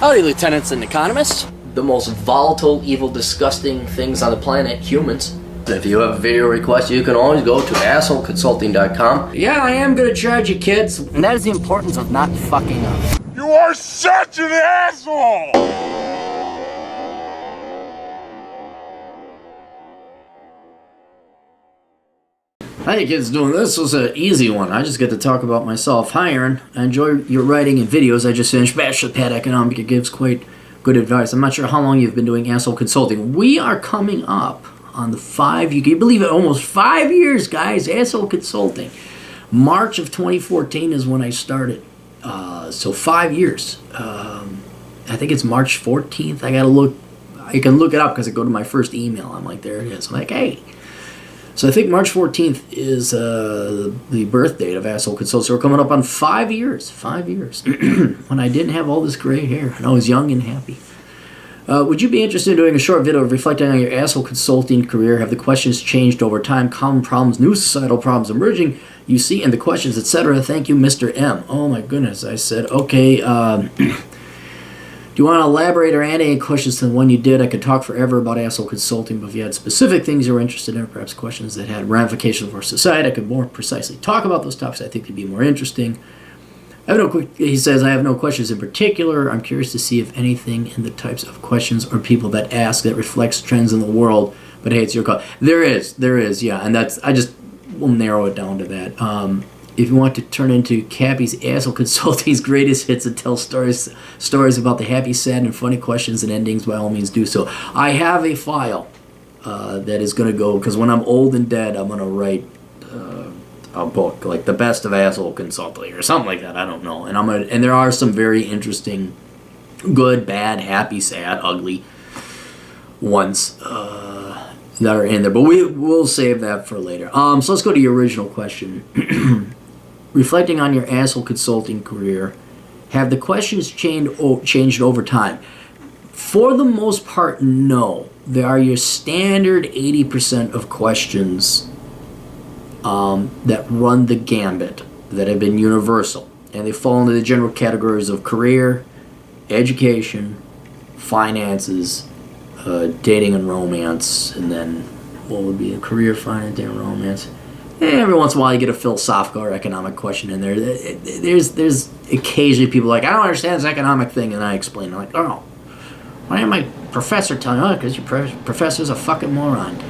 Howdy, lieutenants and economists. The most volatile, evil, disgusting things on the planet, humans. If you have a video request, you can always go to assholeconsulting.com. Yeah, I am gonna charge you, kids. And that is the importance of not fucking up. You are such an asshole! How you kids doing? This was an easy one. I just get to talk about myself. Hi, Aaron. I enjoy your writing and videos. I just finished Bachelor Pad Economic. It gives quite good advice. I'm not sure how long you've been doing asshole consulting. We are coming up on the 5, you can believe it, almost 5 years, guys, asshole consulting. March of 2014 is when I started. So 5 years. I think it's March 14th. I gotta look. I can look it up because I go to my first email. I'm like, there it is. I'm like, hey. So I think March 14th is the birth date of Asshole Consult. So we're coming up on 5 years. 5 years. When I didn't have all this gray hair and I was young and happy. Would you be interested in doing a short video reflecting on your asshole consulting career? Have the questions changed over time? Common problems, new societal problems emerging you see in the questions, etc. Thank you, Mr. M. Oh my goodness. I said, okay, do you want to elaborate or add any questions to the one you did? I could talk forever about asshole consulting, but if you had specific things you were interested in, or perhaps questions that had ramifications for society, I could more precisely talk about those topics. I think it'd be more interesting. He says, I have no questions in particular. I'm curious to see if anything in the types of questions or people that ask that reflects trends in the world, but hey, it's your call. There is, yeah, and I just will narrow it down to that. If you want to turn into Cappy's Asshole Consulting's greatest hits and tell stories about the happy, sad, and funny questions and endings, by all means do so. I have a file that is going to go, because when I'm old and dead, I'm going to write a book, like The Best of Asshole Consulting, or something like that, I don't know. And there are some very interesting, good, bad, happy, sad, ugly ones that are in there. But we'll save that for later. So let's go to your original question. Reflecting on your asshole consulting career, have the questions changed over time? For the most part, no. There are your standard 80% of questions that run the gambit, that have been universal. And they fall into the general categories of career, education, finances, dating and romance, and then what would be a career, finance, dating, and romance. Every once in a while you get a philosophical or economic question in there. There's occasionally people like, I don't understand this economic thing, and I explain. I'm like, oh, why am my professor telling you? Oh, because your professor's a fucking moron.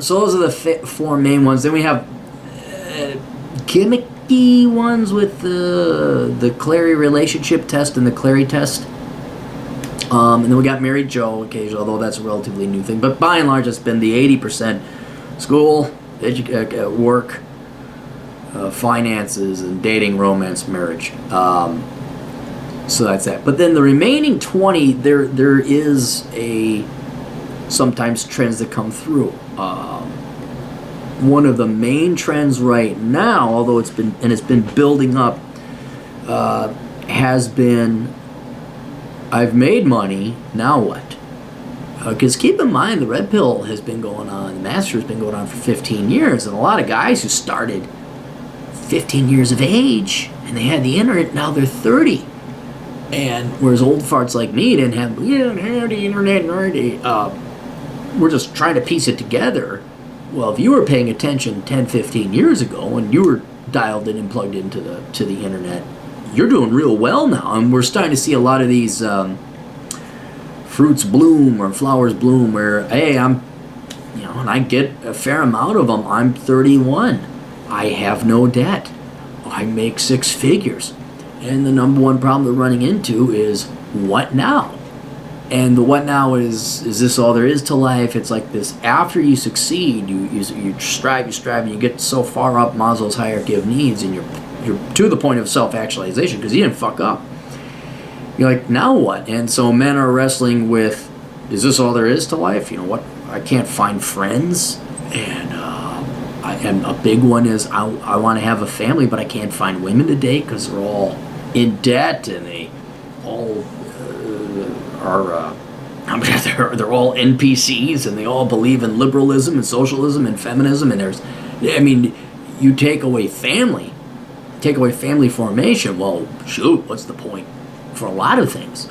So those are the 4 main ones. Then we have gimmicky ones with the Clary relationship test and the Clary test. And then we got Mary Jo occasionally, although that's a relatively new thing. But by and large, it's been the 80% school, work, finances, and dating, romance, marriage. So that's that. But then the remaining 20, there is sometimes trends that come through. One of the main trends right now, although it's been building up, has been, I've made money, now what? Because keep in mind, the red pill has been going on, the master has been going on for 15 years, and a lot of guys who started 15 years of age, and they had the internet, now they're 30. And whereas old farts like me didn't have the internet, we're just trying to piece it together. Well, if you were paying attention 10, 15 years ago, and you were dialed in and plugged into the internet, you're doing real well now. And we're starting to see a lot of these fruits bloom or flowers bloom where, hey, and I get a fair amount of them. I'm 31. I have no debt. I make 6 figures. And the number one problem they're running into is, what now? And the what now is this all there is to life? It's like this, after you succeed, you strive, and you get so far up Maslow's hierarchy of needs, and you're to the point of self-actualization because you didn't fuck up. You're like, now what? And so men are wrestling with, is this all there is to life? You know what? I can't find friends, and a big one is I want to have a family, but I can't find women to date because they're all in debt, and they all they're all NPCs, and they all believe in liberalism and socialism and feminism. And you take away family formation. Well, shoot, what's the point? for a lot of things.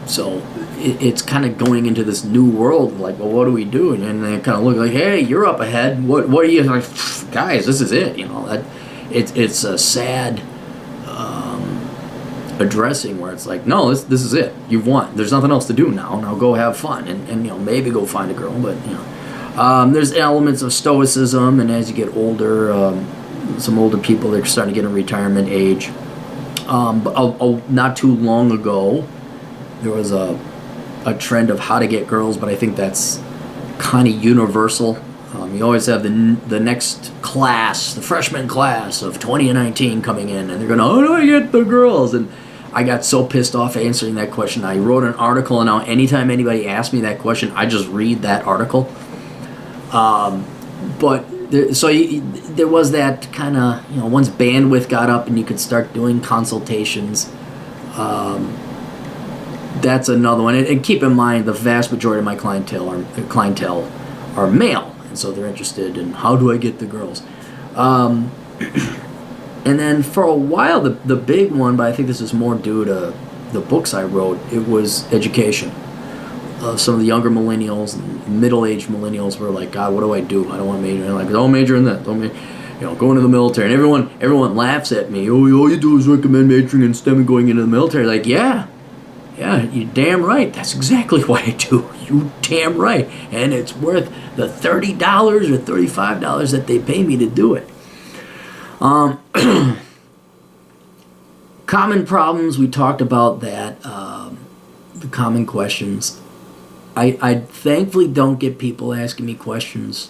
So it's kind of going into this new world, like, well, what do we do? And then they kind of look like, hey, you're up ahead. What are you like, guys? This is it. That it's a sad addressing where it's like, no, this is it. You've won. There's nothing else to do now. Now go have fun and maybe go find a girl. But there's elements of stoicism, and as you get older, some older people, they're starting to get in retirement age. But not too long ago, there was a trend of how to get girls, but I think that's kind of universal. You always have the next class, the freshman class of 2019 coming in, and they're going, how do I get the girls? And I got so pissed off answering that question. I wrote an article, and now anytime anybody asks me that question, I just read that article. But there was that kind of, once bandwidth got up and you could start doing consultations, that's another one. And keep in mind, the vast majority of my clientele are male, and so they're interested in how do I get the girls. And then for a while, the big one, but I think this is more due to the books I wrote, it was education. Some of the younger millennials and middle-aged millennials were like, God, what do? I don't want to major. And like, don't major in that. Don't go into the military. And everyone laughs at me. Oh, all you do is recommend majoring in STEM and going into the military. Like, yeah, you're damn right. That's exactly what I do. You damn right. And it's worth the $30 or $35 that they pay me to do it. Common problems, we talked about that. The common questions. I thankfully don't get people asking me questions.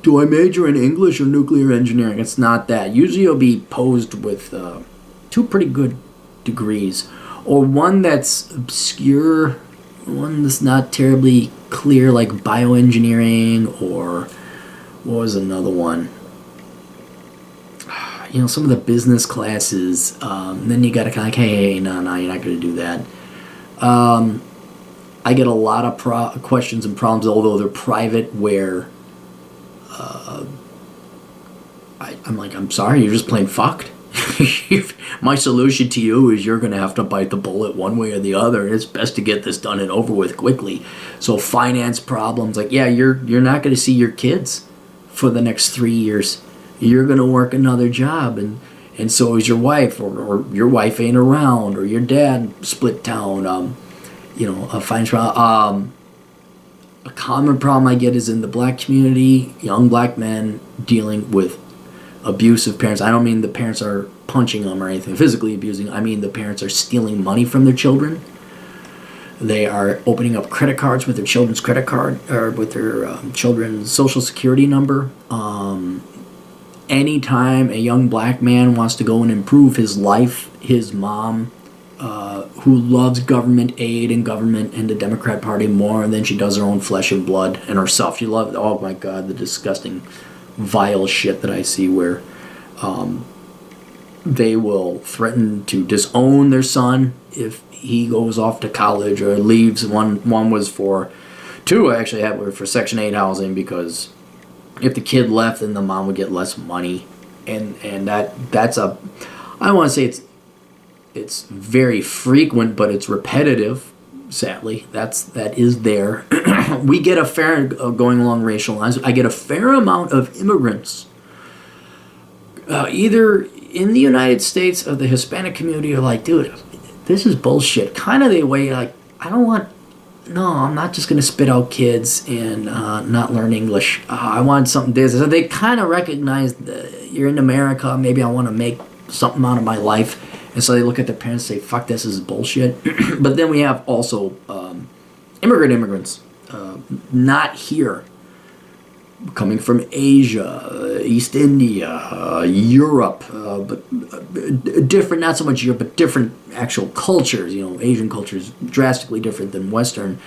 Do I major in English or nuclear engineering? It's not that. Usually you'll be posed with two pretty good degrees, or one that's obscure, one that's not terribly clear, like bioengineering, or what was another one? Some of the business classes. Then you got to kind of like, hey, no, you're not going to do that. I get a lot of questions and problems, although they're private, where I'm like, I'm sorry, you're just plain fucked. My solution to you is you're going to have to bite the bullet one way or the other. It's best to get this done and over with quickly. So finance problems, like, yeah, you're not going to see your kids for the next 3 years. You're going to work another job, and so is your wife, or your wife ain't around, or your dad split town. A finance problem. A common problem I get is in the black community, young black men dealing with abusive parents. I don't mean the parents are punching them or anything, physically abusing. I mean the parents are stealing money from their children. They are opening up credit cards with their children's credit card, or with their children's social security number. Anytime a young black man wants to go and improve his life, his mom, who loves government aid and government and the Democrat Party more than she does her own flesh and blood and herself. She loves, oh my God, the disgusting, vile shit that I see where they will threaten to disown their son if he goes off to college or leaves. One was for, two I actually had were for Section 8 housing, because if the kid left, then the mom would get less money. And that's a, I don't want to say it's very frequent, but it's repetitive. Sadly, that is there. We get a fair, going along racial lines, I get a fair amount of immigrants, either in the United States or the Hispanic community, are like, dude, this is bullshit. Kind of the way, like, I'm not just going to spit out kids and not learn English. I want something different. So they kind of recognize that you're in America. Maybe I want to make something out of my life. And so they look at their parents and say, fuck, this is bullshit. But then we have also immigrants, not here, coming from Asia, East India, Europe, but different, not so much Europe, but different actual cultures. Asian culture is drastically different than Western.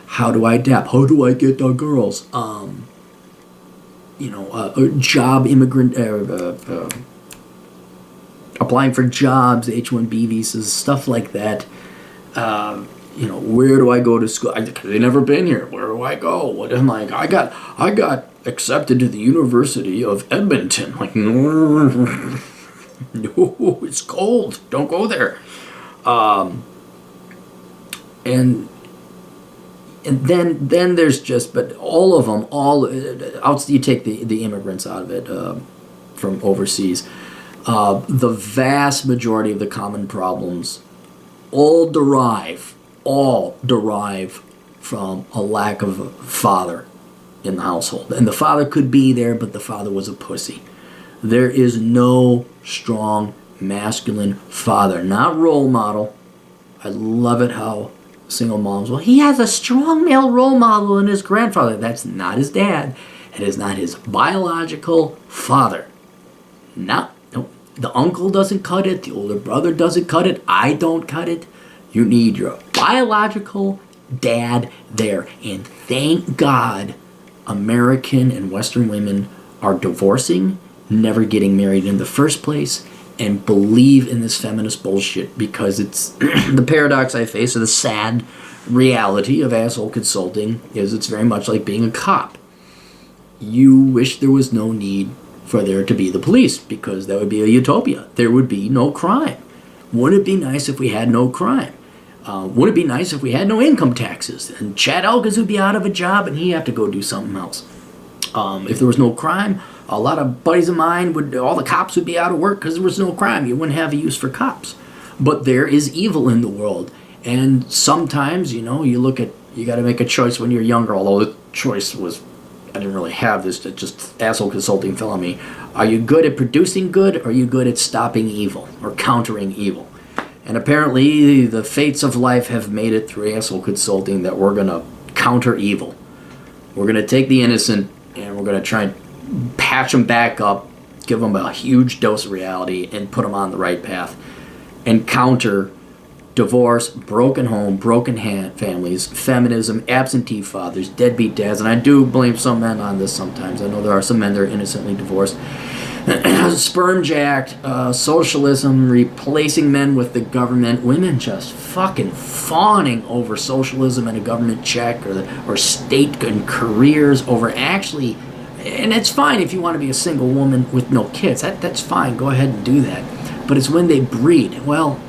How do I adapt? How do I get the girls? Job immigrant, applying for jobs, H-1B visas, stuff like that. Where do I go to school? They've never been here. Where do I go? What am I? I got accepted to the University of Edmonton. Like, no, it's cold. Don't go there. And then there's just, but all of them, you take the immigrants out of it from overseas, the vast majority of the common problems all derive from a lack of a father in the household. And the father could be there, but the father was a pussy. There is no strong masculine father, not role model. I love it how single moms, well, he has a strong male role model in his grandfather. That's not his dad. It is not his biological father. No, the uncle doesn't cut it. The older brother doesn't cut it. I don't cut it. You need your biological dad there. And thank God American and Western women are divorcing, never getting married in the first place, and believe in this feminist bullshit, because it's the paradox I face, or the sad reality of asshole consulting, is it's very much like being a cop. You wish there was no need for there to be the police, because that would be a utopia. There would be no crime. Wouldn't it be nice if we had no crime? Would it be nice if we had no income taxes? And Chad Elkins would be out of a job and he'd have to go do something else. If there was no crime, a lot of buddies of mine all the cops would be out of work because there was no crime. You wouldn't have a use for cops. But there is evil in the world. And sometimes, you got to make a choice when you're younger, although the choice was, I didn't really have this, it just asshole consulting fell on me. Are you good at producing good, or are you good at stopping evil or countering evil? And apparently the fates of life have made it through asshole consulting that we're going to counter evil. We're going to take the innocent and we're going to try and patch them back up, give them a huge dose of reality, and put them on the right path. And counter divorce, broken home, broken families, feminism, absentee fathers, deadbeat dads. And I do blame some men on this sometimes. I know there are some men that are innocently divorced. Sperm jacked, socialism, replacing men with the government, women just fucking fawning over socialism and a government check, or state and careers over actually. And it's fine if you want to be a single woman with no kids. That's fine. Go ahead and do that. But it's when they breed. Well,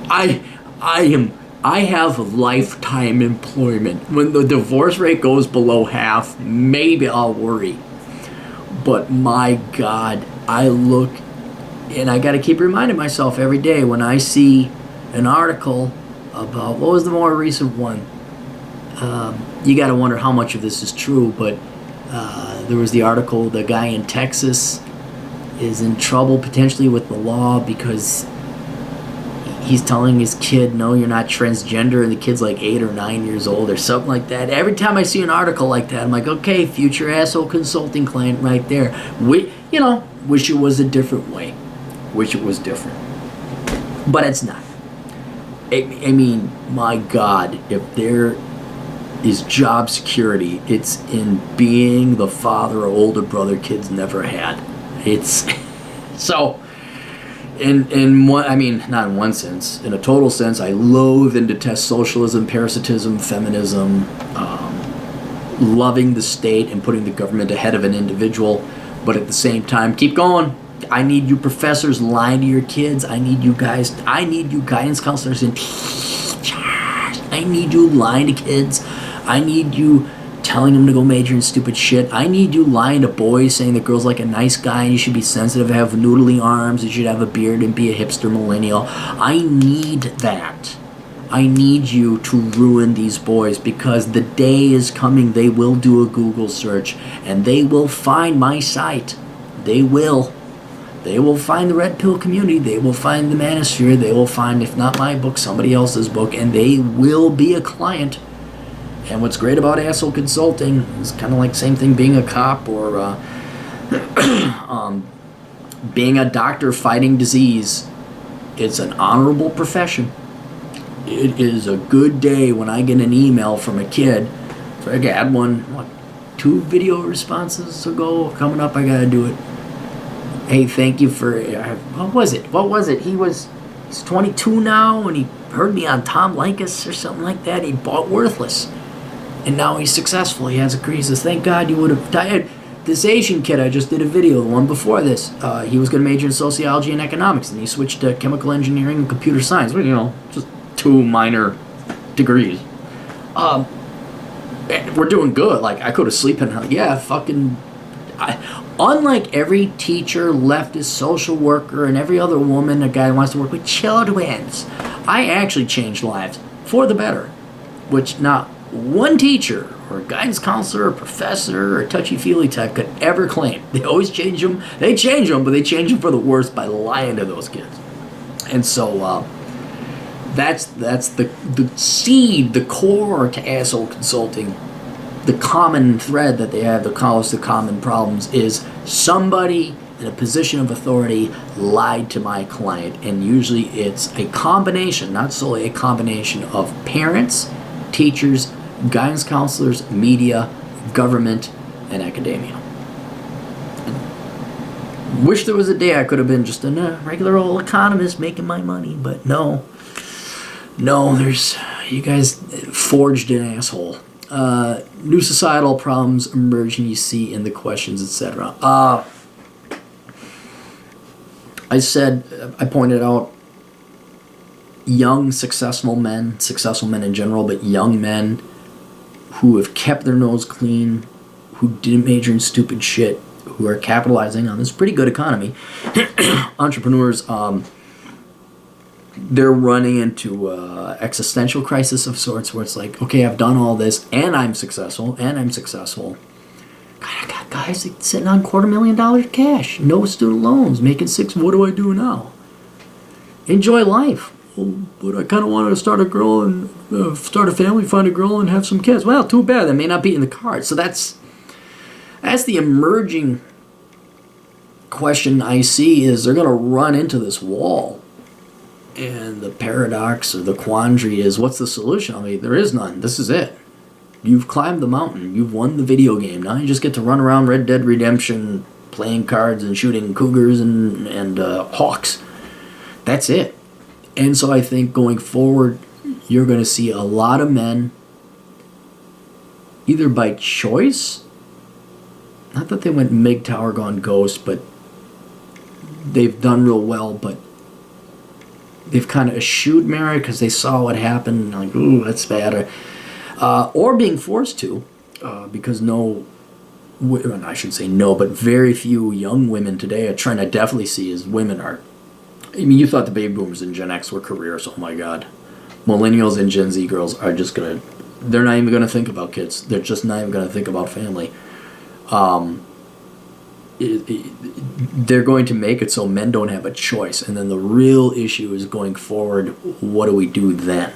I have lifetime employment. When the divorce rate goes below half, maybe I'll worry. But my God, I look, and I got to keep reminding myself every day when I see an article about, what was the more recent one? You got to wonder how much of this is true, but there was the article, the guy in Texas is in trouble potentially with the law because he's telling his kid, no, you're not transgender, and the kid's like 8 or 9 years old or something like that. Every time I see an article like that, I'm like, okay, future asshole consulting client right there. Wish it was a different way. Wish it was different. But it's not. I mean, my God, if there is job security, it's in being the father or older brother kids never had. It's so... In one, I mean, not in one sense. In a total sense, I loathe and detest socialism, parasitism, feminism, loving the state and putting the government ahead of an individual. But at the same time, keep going. I need you professors lying to your kids. I need you guidance counselors and teachers. I need you lying to kids. I need you telling them to go major in stupid shit. I need you lying to boys, saying that girls like a nice guy and you should be sensitive, have noodly arms, you should have a beard and be a hipster millennial. I need that. I need you to ruin these boys, because the day is coming they will do a Google search and they will find my site. They will. They will find the Red Pill community. They will find the Manosphere. They will find, if not my book, somebody else's book, and they will be a client. And what's great about asshole consulting is kind of like same thing being a cop or being a doctor fighting disease. It's an honorable profession. It is a good day when I get an email from a kid. I had one, 2 video responses ago. Coming up, I gotta do it. Hey, thank you for, what was it? He's 22 now, and he heard me on Tom Likas or something like that. He bought Worthless. And now he's successful. He has a crisis. Thank God you would have died. This Asian kid, I just did a video, the one before this, he was going to major in sociology and economics, and he switched to chemical engineering and computer science. Well, just 2 minor degrees. We're doing good. Like, I go to sleep and, unlike every teacher, leftist, social worker, and every other woman, a guy who wants to work with children, I actually changed lives for the better, which not one teacher or a guidance counselor or professor or touchy-feely type could ever claim. They always change them. They change them, but they change them for the worse by lying to those kids. And so that's the seed, the core to asshole consulting. The common thread that they have, the common problems, is somebody in a position of authority lied to my client. And usually it's a combination, not solely a combination, of parents, teachers, guidance counselors, media, government, and academia. Wish there was a day I could have been just a regular old economist making my money, but no, you guys forged an asshole. New societal problems emerging, you see in the questions, etc. I pointed out young, successful men in general, but young men who have kept their nose clean, who didn't major in stupid shit, who are capitalizing on this pretty good economy. Entrepreneurs, they're running into existential crisis of sorts, where it's like, okay, I've done all this, and I'm successful. God, I got guys sitting on $250,000 cash, no student loans, making $6. What do I do now? Enjoy life. Well, but I kind of wanted to start a girl and start a family, find a girl, and have some kids. Well, too bad. That may not be in the cards. So that's the emerging question I see, is they're going to run into this wall. And the paradox or the quandary is, what's the solution? I mean, there is none. This is it. You've climbed the mountain. You've won the video game. Now you just get to run around Red Dead Redemption, playing cards and shooting cougars and hawks. That's it. And so I think going forward, you're going to see a lot of men, either by choice, not that they went MGTOW, gone ghost, but they've done real well, but they've kind of eschewed marriage because they saw what happened, and like, ooh, that's bad. Or being forced to, because I shouldn't say no, but very few young women today are trying to definitely see as women are. I mean, you thought the baby boomers and Gen X were careers. Oh my God. Millennials and Gen Z girls are just they're not even going to think about kids. They're just not even going to think about family. They're going to make it so men don't have a choice. And then the real issue is going forward, what do we do then?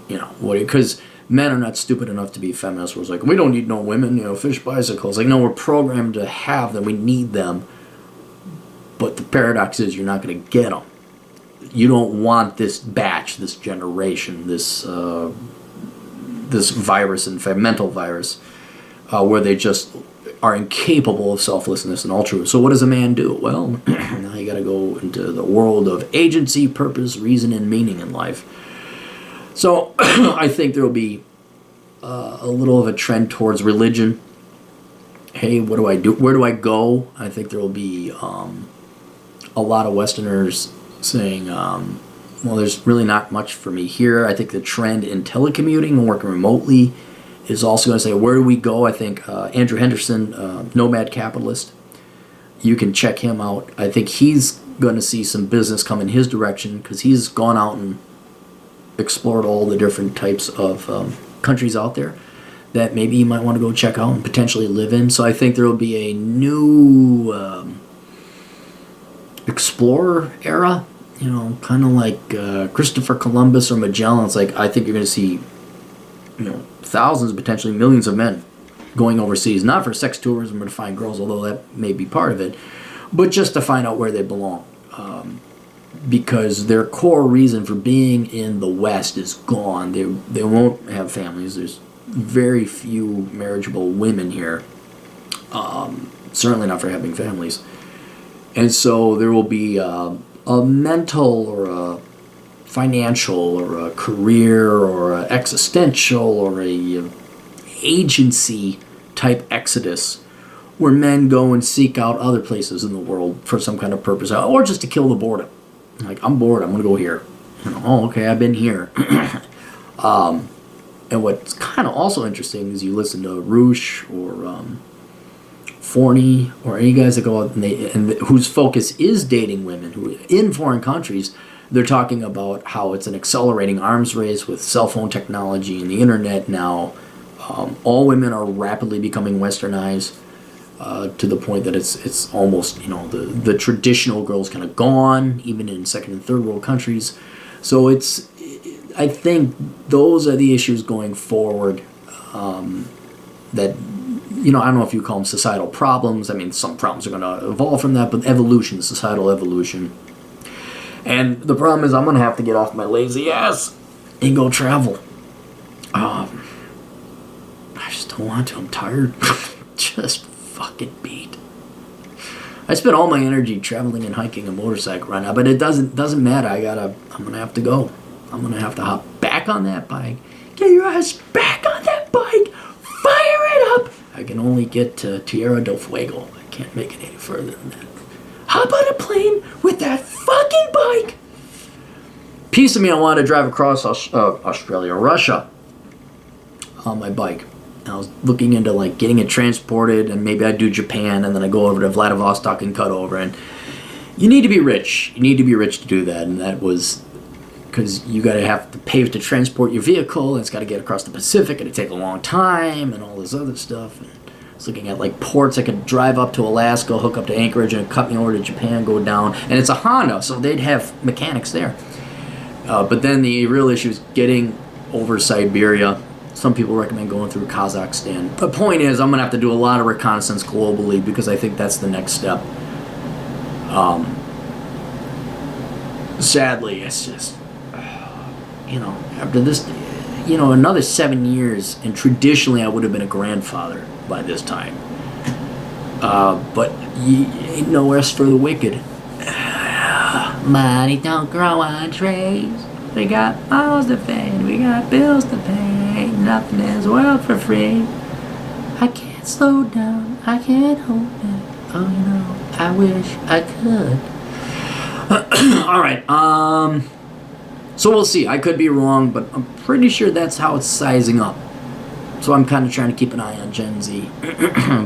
Because men are not stupid enough to be feminists. We're like, we don't need no women, fish bicycles. Like, no, we're programmed to have them. We need them. But the paradox is, you're not going to get them. You don't want this batch, this generation, this virus, and mental virus, where they just are incapable of selflessness and altruism. So what does a man do? Well, now you got to go into the world of agency, purpose, reason, and meaning in life. So I think there will be a little of a trend towards religion. Hey, what do I do? Where do I go? I think there will be a lot of Westerners saying, well, there's really not much for me here. I think the trend in telecommuting and working remotely is also going to say, where do we go? I think Andrew Henderson, Nomad Capitalist, you can check him out. I think he's going to see some business come in his direction, because he's gone out and explored all the different types of countries out there that maybe you might want to go check out and potentially live in. So I think there will be a new explorer era, kind of like Christopher Columbus or Magellan. It's like, I think you're going to see thousands, potentially millions of men going overseas, not for sex tourism or to find girls, although that may be part of it, but just to find out where they belong. Because their core reason for being in the West is gone. They won't have families. There's very few marriageable women here. Certainly not for having families. And so there will be a mental or a financial or a career or a existential or a agency type exodus, where men go and seek out other places in the world for some kind of purpose, or just to kill the boredom. Like, I'm bored, I'm going to go here. Oh, okay, I've been here. And what's kind of also interesting is you listen to Roosh or Forney or any guys that go out and whose focus is dating women who in foreign countries. They're talking about how it's an accelerating arms race with cell phone technology and the internet now. All women are rapidly becoming westernized to the point that it's almost, the traditional girl's kind of gone, even in second and third world countries. So I think those are the issues going forward that, I don't know if you call them societal problems. I mean, some problems are going to evolve from that, but evolution, societal evolution. And the problem is I'm going to have to get off my lazy ass and go travel. I just don't want to. I'm tired. Just fucking beat. I spend all my energy traveling and hiking a motorcycle right now, but it doesn't matter. I'm going to have to go. I'm going to have to hop back on that bike. Get your ass back on that bike. Fire it up. I can only get to Tierra del Fuego. I can't make it any further than that. Hop on a plane with that fucking bike. Piece of me, I wanted to drive across Russia on my bike. I was looking into like getting it transported, and maybe I'd do Japan, and then I go over to Vladivostok and cut over. And you need to be rich. You need to be rich to do that, and that was because you have to pay to transport your vehicle, and it's got to get across the Pacific, and it take a long time, and all this other stuff. And I was looking at like ports I could drive up to Alaska, hook up to Anchorage, and cut me over to Japan, go down. And it's a Honda, so they'd have mechanics there. But then the real issue is getting over Siberia. Some people recommend going through Kazakhstan. The point is, I'm going to have to do a lot of reconnaissance globally because I think that's the next step. Sadly, it's just, after this, another 7 years, and traditionally I would have been a grandfather by this time. But ain't no rest for the wicked. Money don't grow on trees. We got mouths to feed, we got bills to pay. Nothing in this world for free. I can't slow down, I can't hold it. Oh, I wish I could. All right, so we'll see. I could be wrong, but I'm pretty sure that's how it's sizing up. So I'm kind of trying to keep an eye on Gen Z.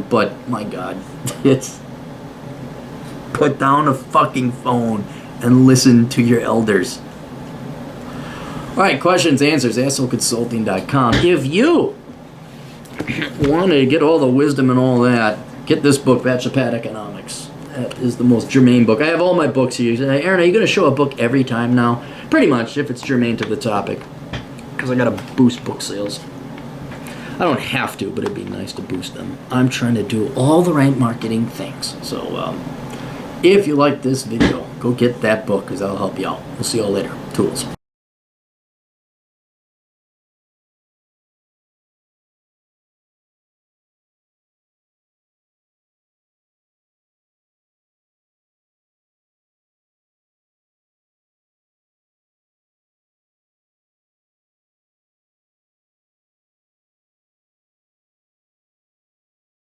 But, my God, it's... Put down a fucking phone and listen to your elders. Alright, questions, answers, assholeconsulting.com. If you want to get all the wisdom and all that, get this book, Bachelor Pad Economics. That is the most germane book. I have all my books here. You say, Aaron, are you going to show a book every time now? Pretty much, if it's germane to the topic. Because I got to boost book sales. I don't have to, but it'd be nice to boost them. I'm trying to do all the right marketing things. So, if you like this video, go get that book because that'll help you out. We'll see you all later. Tools.